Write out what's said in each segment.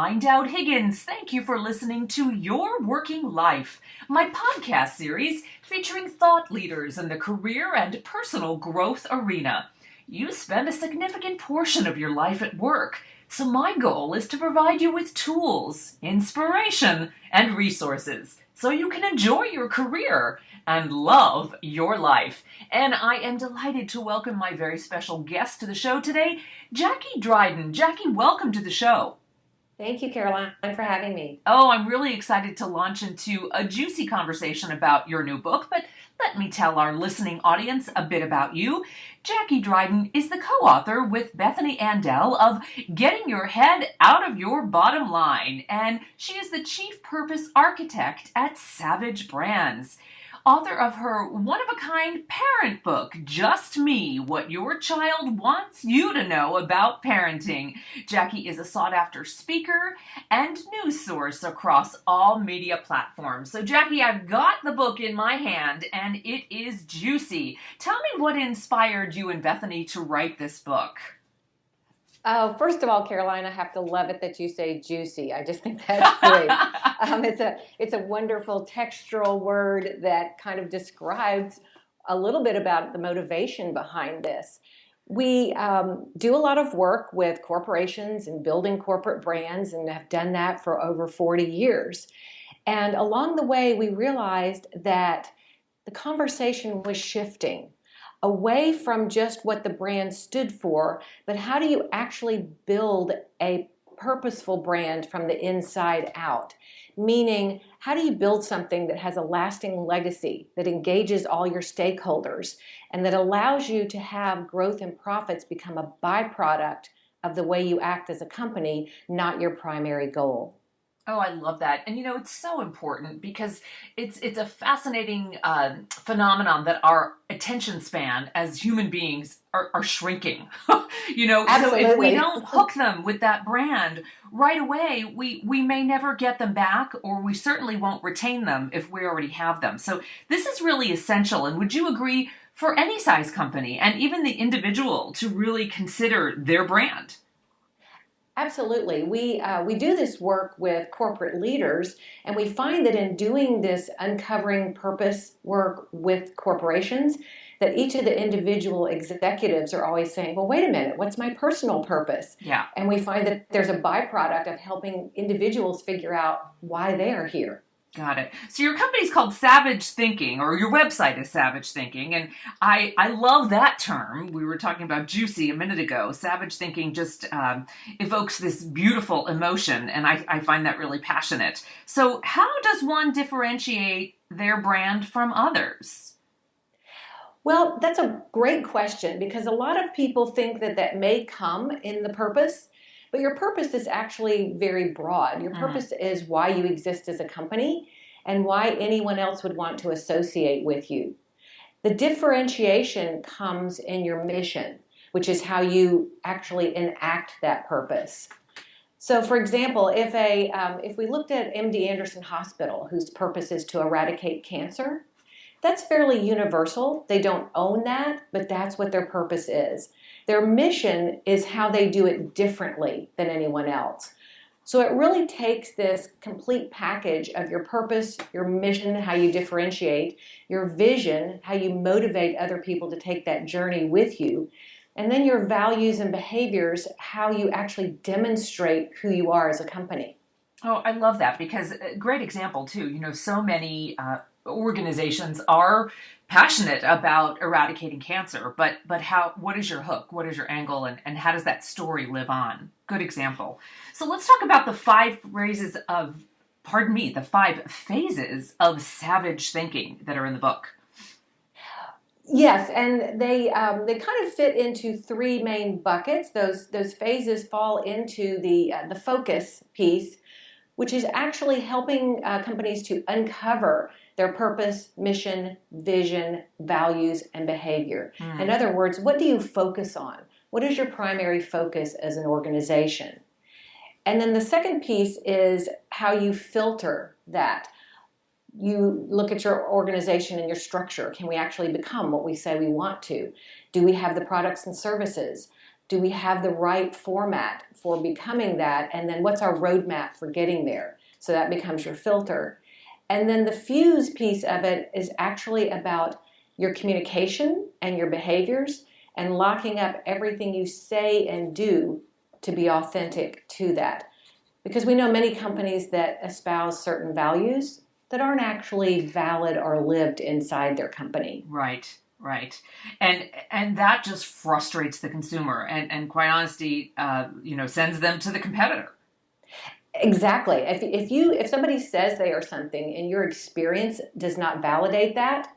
I'm Dowd-Higgins. Thank you for listening to Your Working Life, my podcast series featuring thought leaders in the career and personal growth arena. You spend a significant portion of your life at work, so my goal is to provide you with tools, inspiration, and resources so you can enjoy your career and love your life. And I am delighted to welcome my very special guest to the show today, Jackie Dryden. Jackie, welcome to the show. Thank you, Caroline, for having me. Oh, I'm really excited to launch into a juicy conversation about your new book, but let me tell our listening audience a bit about you. Jackie Dryden is the co-author with Bethany Andel of Getting Your Head Out of Your Bottom Line, and she is the Chief Purpose Architect at Savage Brands. Author of her one-of-a-kind parent book, Just Me, What Your Child Wants You to Know About Parenting. Jackie is a sought-after speaker and news source across all media platforms. So Jackie, I've got the book in my hand and it is juicy. Tell me what inspired you and Bethany to write this book. Oh, first of all, Caroline, I have to love it that you say juicy. I just think that's great. It's a wonderful textural word that kind of describes a little bit about the motivation behind this. We do a lot of work with corporations and building corporate brands and have done that for over 40 years. And along the way, we realized that the conversation was shifting away from just what the brand stood for, but how do you actually build a purposeful brand from the inside out? Meaning, how do you build something that has a lasting legacy, that engages all your stakeholders, and that allows you to have growth and profits become a byproduct of the way you act as a company, not your primary goal? Oh, I love that. And it's so important because it's a fascinating phenomenon that our attention span as human beings are shrinking. So if we don't hook them with that brand right away, we may never get them back, or we certainly won't retain them if we already have them. So this is really essential. And would you agree for any size company and even the individual to really consider their brand? Absolutely. We do this work with corporate leaders, and we find that in doing this uncovering purpose work with corporations, that each of the individual executives are always saying, well, wait a minute, what's my personal purpose? Yeah. And we find that there's a byproduct of helping individuals figure out why they are here. Got it. So your company's called Savage Thinking, or your website is Savage Thinking, and I love that term. We were talking about juicy a minute ago. Savage Thinking just evokes this beautiful emotion, and I find that really passionate. So how does one differentiate their brand from others? Well, that's a great question, because a lot of people think that may come in the purpose. But your purpose is actually very broad. Your purpose is why you exist as a company and why anyone else would want to associate with you. The differentiation comes in your mission, which is how you actually enact that purpose. So, for example, if we looked at MD Anderson Hospital, whose purpose is to eradicate cancer, that's fairly universal. They don't own that, but that's what their purpose is. Their mission is how they do it differently than anyone else. So it really takes this complete package of your purpose, your mission, how you differentiate, your vision, how you motivate other people to take that journey with you, and then your values and behaviors, how you actually demonstrate who you are as a company. Oh, I love that, because a great example too. So many organizations are passionate about eradicating cancer, but what is your hook? What is your angle? And how does that story live on? Good example. So let's talk about the five phases of savage thinking that are in the book. Yes, and they kind of fit into three main buckets. Those phases fall into the focus piece, which is actually helping companies to uncover their purpose, mission, vision, values, and behavior. In other words, what do you focus on? What is your primary focus as an organization? And then the second piece is how you filter that. You look at your organization and your structure. Can we actually become what we say we want to? Do we have the products and services? Do we have the right format for becoming that? And then what's our roadmap for getting there? So that becomes your filter. And then the fuse piece of it is actually about your communication and your behaviors and locking up everything you say and do to be authentic to that. Because we know many companies that espouse certain values that aren't actually valid or lived inside their company. Right. Right. And that just frustrates the consumer and quite honestly, sends them to the competitor. Exactly. If somebody says they are something and your experience does not validate that,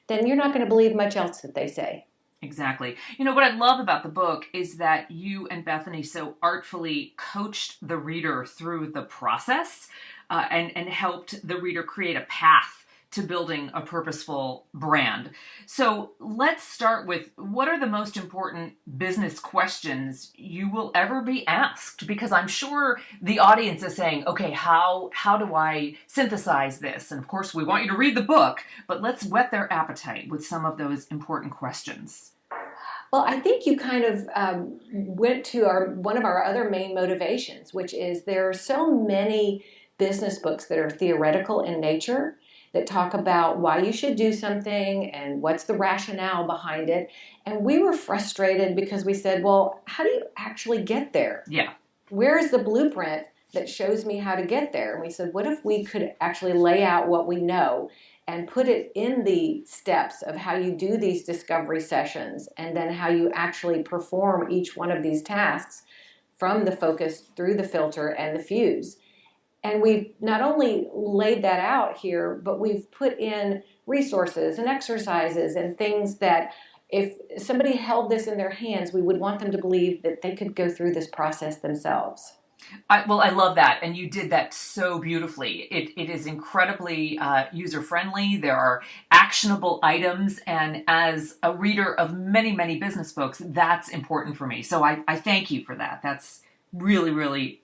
then you're not going to believe much else that they say. Exactly. What I love about the book is that you and Bethany so artfully coached the reader through the process and helped the reader create a path to building a purposeful brand. So let's start with, what are the most important business questions you will ever be asked? Because I'm sure the audience is saying, okay, how do I synthesize this? And of course, we want you to read the book, but let's whet their appetite with some of those important questions. Well, I think you kind of went to one of our other main motivations, which is there are so many business books that are theoretical in nature that talk about why you should do something and what's the rationale behind it. And we were frustrated because we said, well, how do you actually get there? Yeah. Where is the blueprint that shows me how to get there? And we said, what if we could actually lay out what we know and put it in the steps of how you do these discovery sessions and then how you actually perform each one of these tasks from the focus through the filter and the fuse. And we've not only laid that out here, but we've put in resources and exercises and things that if somebody held this in their hands, we would want them to believe that they could go through this process themselves. I love that. And you did that so beautifully. It is incredibly user-friendly. There are actionable items. And as a reader of many, many business books, that's important for me. So I thank you for that. That's really, really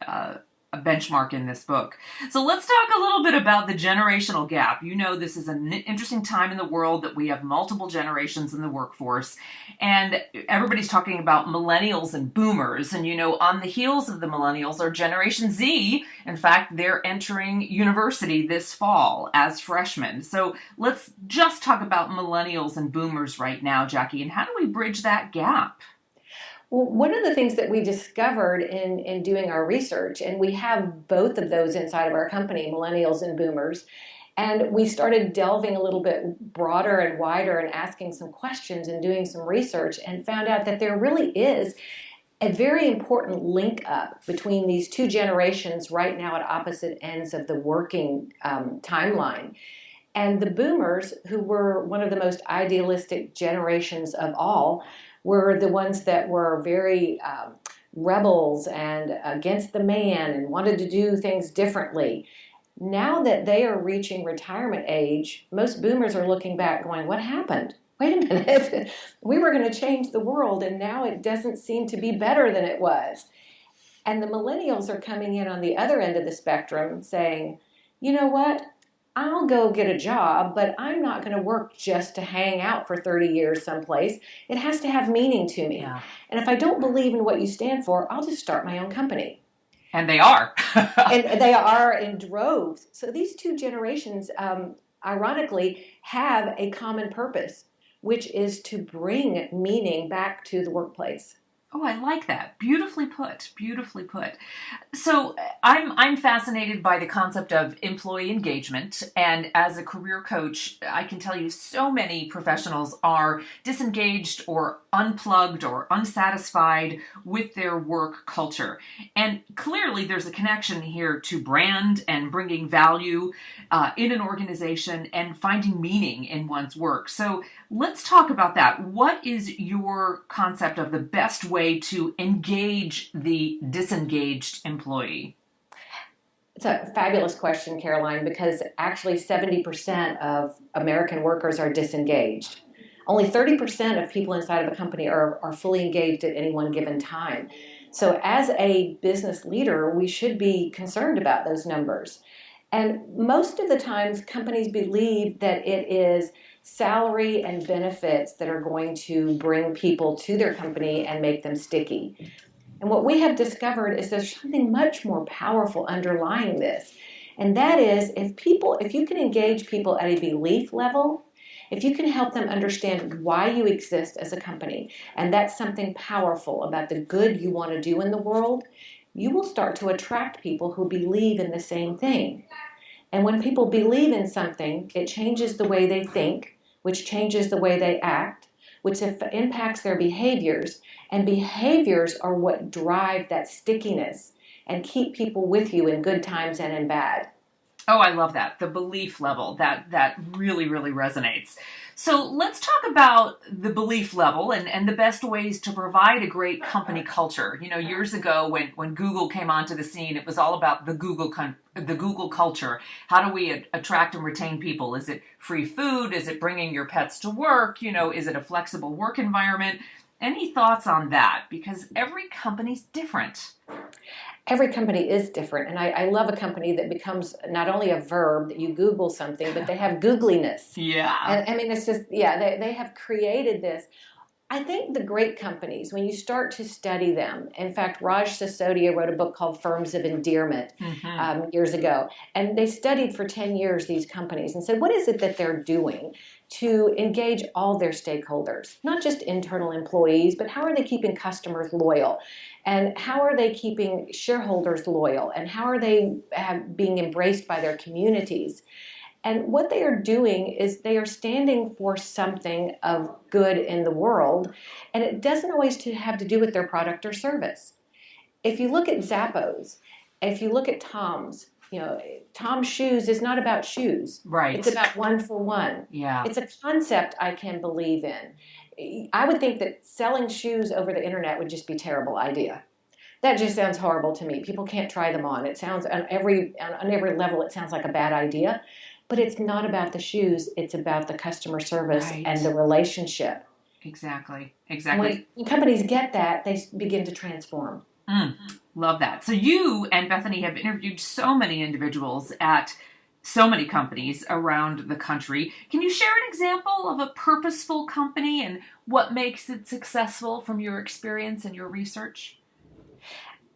a benchmark in this book. So let's talk a little bit about the generational gap. This is an interesting time in the world that we have multiple generations in the workforce, and everybody's talking about millennials and boomers. And on the heels of the millennials are Generation Z. In fact, they're entering university this fall as freshmen. So let's just talk about millennials and boomers right now, Jackie, and how do we bridge that gap? Well, one of the things that we discovered in doing our research, and we have both of those inside of our company, millennials and boomers, and we started delving a little bit broader and wider and asking some questions and doing some research and found out that there really is a very important link up between these two generations right now at opposite ends of the working timeline. And the boomers, who were one of the most idealistic generations of all, were the ones that were very rebels and against the man and wanted to do things differently. Now that they are reaching retirement age, most boomers are looking back going, what happened? Wait a minute, we were going to change the world and now it doesn't seem to be better than it was. And the millennials are coming in on the other end of the spectrum saying, you know what? I'll go get a job, but I'm not going to work just to hang out for 30 years someplace. It has to have meaning to me. Yeah. And if I don't believe in what you stand for, I'll just start my own company. And they are. And they are in droves. So these two generations, ironically, have a common purpose, which is to bring meaning back to the workplace. Oh, I like that. Beautifully put. Beautifully put. So I'm fascinated by the concept of employee engagement. And as a career coach, I can tell you so many professionals are disengaged or unplugged or unsatisfied with their work culture. And clearly there's a connection here to brand and bringing value in an organization and finding meaning in one's work. So let's talk about that. What is your concept of the best way to engage the disengaged employee? It's a fabulous question, Caroline, because actually 70% of American workers are disengaged. Only 30% of people inside of a company are fully engaged at any one given time. So as a business leader, we should be concerned about those numbers. And most of the times, companies believe that it is salary and benefits that are going to bring people to their company and make them sticky. And what we have discovered is there's something much more powerful underlying this. And that is if you can engage people at a belief level, if you can help them understand why you exist as a company, and that's something powerful about the good you want to do in the world, you will start to attract people who believe in the same thing. And when people believe in something, it changes the way they think, which changes the way they act, which impacts their behaviors. And behaviors are what drive that stickiness and keep people with you in good times and in bad. Oh, I love that. The belief level, that really, really resonates. So let's talk about the belief level and the best ways to provide a great company culture. You know, years ago when Google came onto the scene, it was all about the Google culture. How do we attract and retain people? Is it free food? Is it bringing your pets to work? You know, is it a flexible work environment? Any thoughts on that? Because every company's different. Every company is different, and I love a company that becomes not only a verb that you Google something, but they have googliness. Yeah. And I mean, it's just, yeah, they have created this. I think the great companies, when you start to study them, in fact, Raj Sisodia wrote a book called Firms of Endearment years ago, and they studied for 10 years these companies and said, what is it that they're doing to engage all their stakeholders, not just internal employees, but how are they keeping customers loyal? And how are they keeping shareholders loyal? And how are they being embraced by their communities? And what they are doing is they are standing for something of good in the world, and it doesn't always have to do with their product or service. If you look at Zappos, if you look at Tom's, you know, Tom's Shoes is not about shoes. Right. It's about one for one. Yeah. It's a concept I can believe in. I would think that selling shoes over the internet would just be a terrible idea. That just sounds horrible to me. People can't try them on. It sounds on every level it sounds like a bad idea. But it's not about the shoes. It's about the customer service and the relationship. Exactly. When companies get that, they begin to transform. Love that. So you and Bethany have interviewed so many individuals at so many companies around the country. Can you share an example of a purposeful company and what makes it successful from your experience and your research?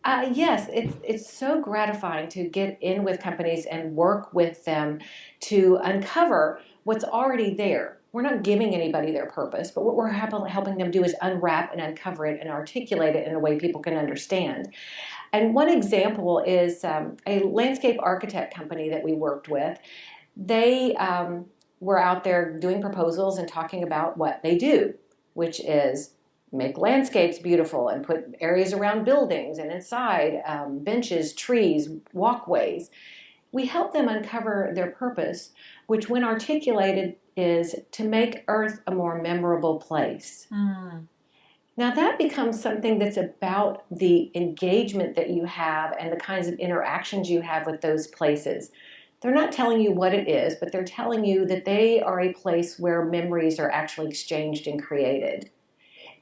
Yes, it's so gratifying to get in with companies and work with them to uncover what's already there. We're not giving anybody their purpose, but what we're helping them do is unwrap and uncover it and articulate it in a way people can understand. And one example is a landscape architect company that we worked with. They were out there doing proposals and talking about what they do, which is make landscapes beautiful and put areas around buildings and inside, benches, trees, walkways. We help them uncover their purpose, which when articulated is to make Earth a more memorable place. Now that becomes something that's about the engagement that you have and the kinds of interactions you have with those places. They're not telling you what it is, but they're telling you that they are a place where memories are actually exchanged and created.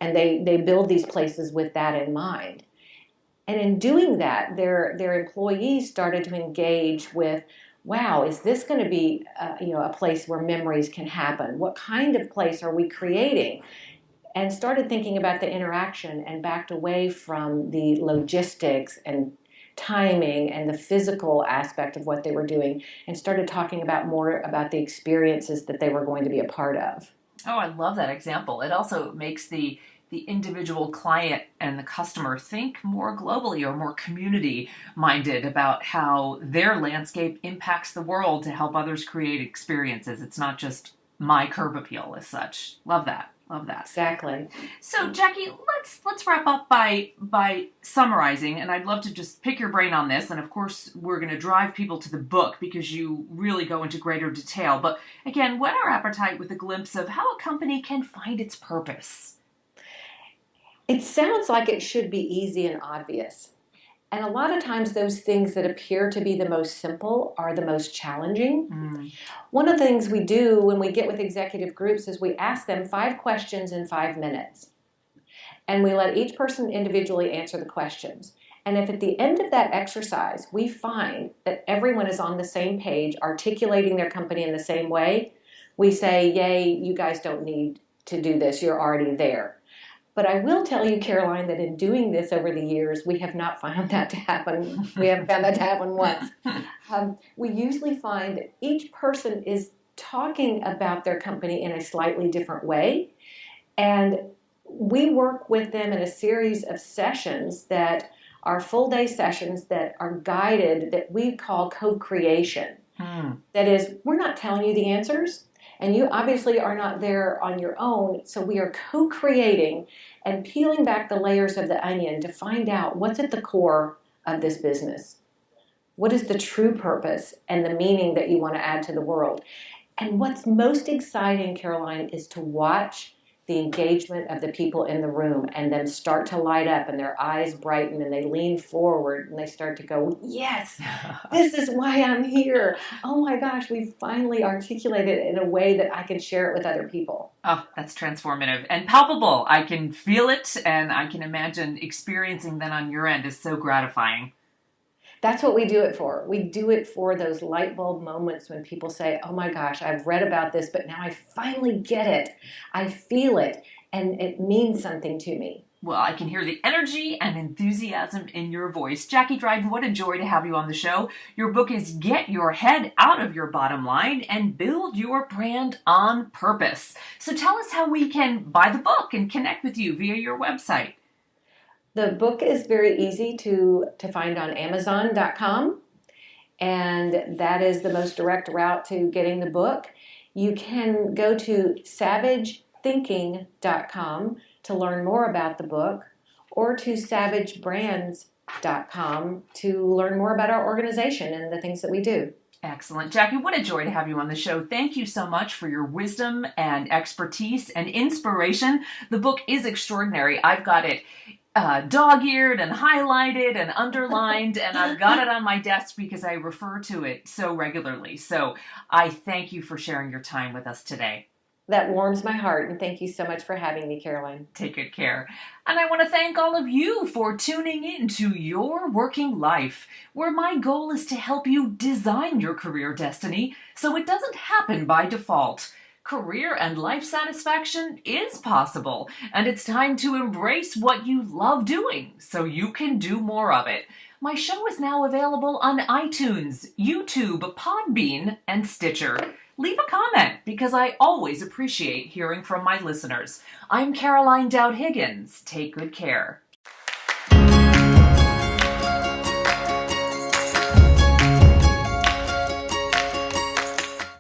And they build these places with that in mind. And in doing that, their employees started to engage with, wow, is this going to be a place where memories can happen? What kind of place are we creating? And started thinking about the interaction and backed away from the logistics and timing and the physical aspect of what they were doing and started talking more about the experiences that they were going to be a part of. Oh, I love that example. It also makes the individual client and the customer think more globally or more community-minded about how their landscape impacts the world to help others create experiences. It's not just my curb appeal as such. Love that. Love that. Exactly. So, Jackie, let's wrap up by summarizing, and I'd love to just pick your brain on this. And of course, we're going to drive people to the book because you really go into greater detail. But again, whet our appetite with a glimpse of how a company can find its purpose. It sounds like it should be easy and obvious. And a lot of times those things that appear to be the most simple are the most challenging. One of the things we do when we get with executive groups is we ask them 5 questions in 5 minutes. And we let each person individually answer the questions. And if at the end of that exercise we find that everyone is on the same page, articulating their company in the same way, we say, yay, you guys don't need to do this. You're already there. But I will tell you, Caroline, that in doing this over the years, we have not found that to happen. We haven't found that to happen once. We usually find that each person is talking about their company in a slightly different way. And we work with them in a series of sessions that are full day sessions that are guided, that we call co-creation. That is, we're not telling you the answers, and you obviously are not there on your own, so we are co-creating and peeling back the layers of the onion to find out what's at the core of this business. What is the true purpose and the meaning that you want to add to the world? And what's most exciting, Caroline, is to watch the engagement of the people in the room and them start to light up and their eyes brighten and they lean forward and they start to go, yes, this is why I'm here. Oh my gosh, we finally articulated it in a way that I can share it with other people. Oh, that's transformative and palpable. I can feel it, and I can imagine experiencing that on your end is so gratifying. That's what we do it for. We do it for those light bulb moments when people say, oh my gosh, I've read about this, but now I finally get it. I feel it, and it means something to me. Well, I can hear the energy and enthusiasm in your voice. Jackie Dryden, what a joy to have you on the show. Your book is Get Your Head Out of Your Bottom Line and Build Your Brand on Purpose. So tell us how we can buy the book and connect with you via your website. The book is very easy to find on Amazon.com, and that is the most direct route to getting the book. You can go to savagethinking.com to learn more about the book, or to savagebrands.com to learn more about our organization and the things that we do. Excellent. Jackie, what a joy to have you on the show. Thank you so much for your wisdom and expertise and inspiration. The book is extraordinary. I've got it dog-eared and highlighted and underlined, and I've got it on my desk because I refer to it so regularly. So I thank you for sharing your time with us today. That warms my heart, and thank you so much for having me, Caroline. Take good care. And I want to thank all of you for tuning in to Your Working Life, where my goal is to help you design your career destiny so it doesn't happen by default. Career and life satisfaction is possible, and it's time to embrace what you love doing so you can do more of it. My show is now available on iTunes, YouTube, Podbean, and Stitcher. Leave a comment because I always appreciate hearing from my listeners. I'm Caroline Dowd-Higgins. Take good care.